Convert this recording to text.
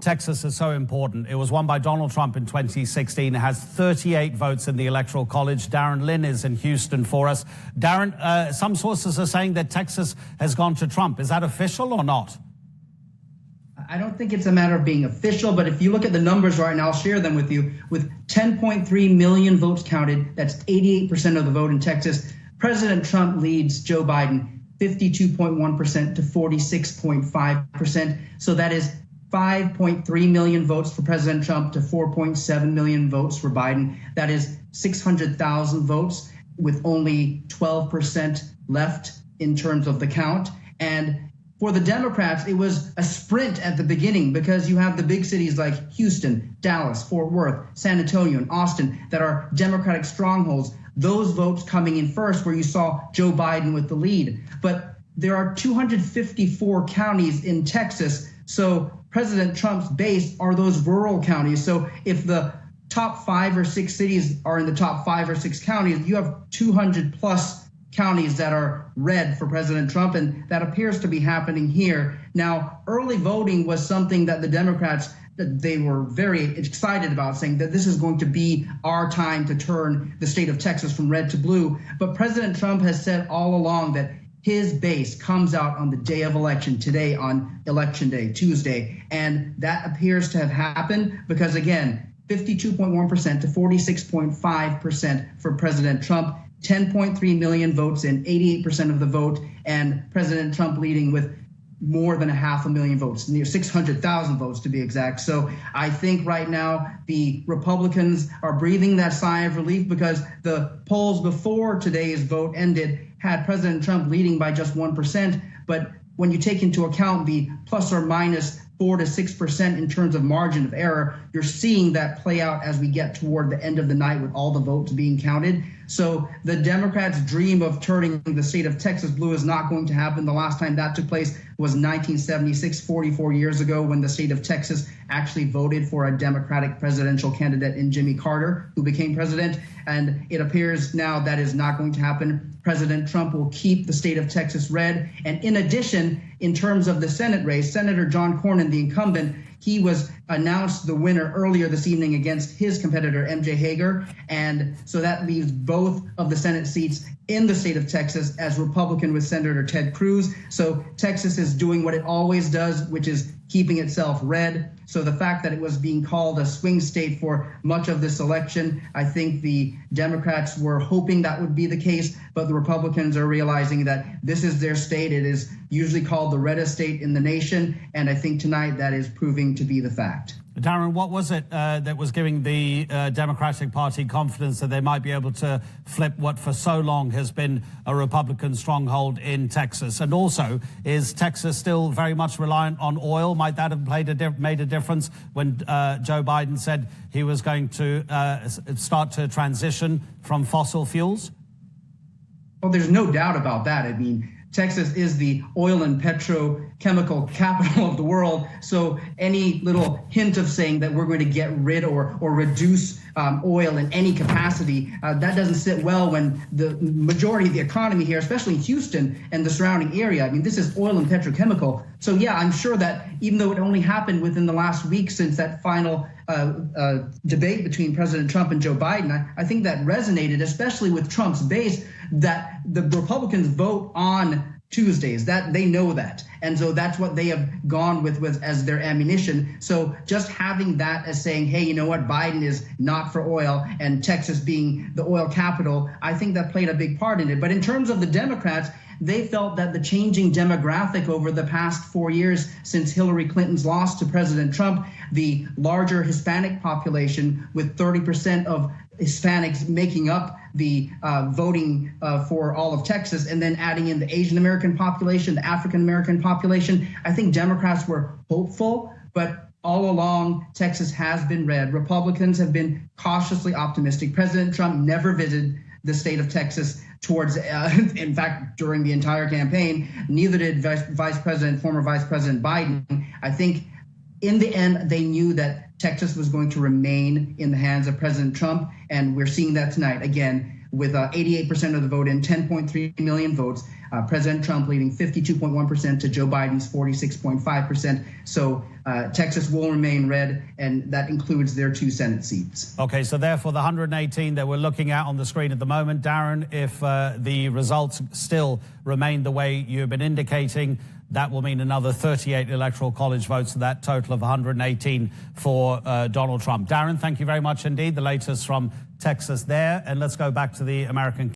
Texas is so important. It was won by Donald Trump in 2016. It has 38 votes in the Electoral College. Darren Lynn is in Houston for us. Darren, some sources are saying that Texas has gone to Trump. Is that official or not? I don't think it's a matter of being official, but if you look at the numbers right now, I'll share them with you. With 10.3 million votes counted, that's 88% of the vote in Texas. President Trump leads Joe Biden 52.1% to 46.5%. So that is 5.3 million votes for President Trump to 4.7 million votes for Biden. That is 600,000 votes with only 12% left in terms of the count. And for the Democrats, it was a sprint at the beginning because you have the big cities like Houston, Dallas, Fort Worth, San Antonio, and Austin that are Democratic strongholds. Those votes coming in first where you saw Joe Biden with the lead. But there are 254 counties in Texas. So President Trump's base are those rural counties. So if the top 5 or 6 cities are in the top 5 or 6 counties, you have 200 plus counties that are red for President Trump, and that appears to be happening here. Now, early voting was something that the Democrats, they were very excited about, saying that this is going to be our time to turn the state of Texas from red to blue. But President Trump has said all along that his base comes out on the day of election, today on Election Day, Tuesday. And that appears to have happened because, again, 52.1% to 46.5% for President Trump, 10.3 million votes in, 88% of the vote, and President Trump leading with more than 500,000 votes, near 600,000 votes to be exact. So I think right now the Republicans are breathing that sigh of relief because the polls before today's vote ended had President Trump leading by just 1%. But when you take into account the plus or minus 4 to 6% in terms of margin of error, you're seeing that play out as we get toward the end of the night with all the votes being counted. So the Democrats' dream of turning the state of Texas blue is not going to happen. The last time that took place was 1976, 44 years ago, when the state of Texas actually voted for a Democratic presidential candidate in Jimmy Carter, who became president. And it appears now that is not going to happen. President Trump will keep the state of Texas red. And in addition, in terms of the Senate race, Senator John Cornyn, the incumbent, he was announced the winner earlier this evening against his competitor, MJ Hager. And so that leaves both of the Senate seats in the state of Texas as Republican with Senator Ted Cruz. So Texas is doing what it always does, which is keeping itself red. So the fact that it was being called a swing state for much of this election, I think the Democrats were hoping that would be the case, but the Republicans are realizing that this is their state. It is usually called the reddest state in the nation, and I think tonight that is proving to be the fact. Darren, what was it that was giving the Democratic Party confidence that they might be able to flip what for so long has been a Republican stronghold in Texas? And also, is Texas still very much reliant on oil? Might that have made a difference when Joe Biden said he was going to start to transition from fossil fuels? Well, there's no doubt about that. I mean, Texas is the oil and petrochemical capital of the world. So any little hint of saying that we're going to get rid or reduce oil in any capacity, that doesn't sit well when the majority of the economy here, especially Houston and the surrounding area, I mean, this is oil and petrochemical. So yeah, I'm sure that even though it only happened within the last week since that final debate between President Trump and Joe Biden, I think that resonated, especially with Trump's base, that the Republicans vote on Tuesdays, that they know that. And so that's what they have gone with as their ammunition. So just having that as saying, hey, you know what, Biden is not for oil and Texas being the oil capital, I think that played a big part in it. But in terms of the Democrats, they felt that the changing demographic over the past 4 years since Hillary Clinton's loss to President Trump, the larger Hispanic population with 30% of Hispanics making up the voting for all of Texas, and then adding in the Asian American population, the African American population. I think Democrats were hopeful, but all along, Texas has been red. Republicans have been cautiously optimistic. President Trump never visited the state of Texas towards, in fact, during the entire campaign. Neither did former Vice President Biden. I think in the end, they knew that Texas was going to remain in the hands of President Trump, and we're seeing that tonight. Again, with 88% of the vote in, 10.3 million votes. President Trump leading 52.1% to Joe Biden's 46.5%. So Texas will remain red, and that includes their 2 Senate seats. Okay, so therefore the 118 that we're looking at on the screen at the moment, Darren, if the results still remain the way you've been indicating, that will mean another 38 electoral college votes, so that total of 118 for Donald Trump. Darren, thank you very much indeed. The latest from Texas there. And let's go back to the American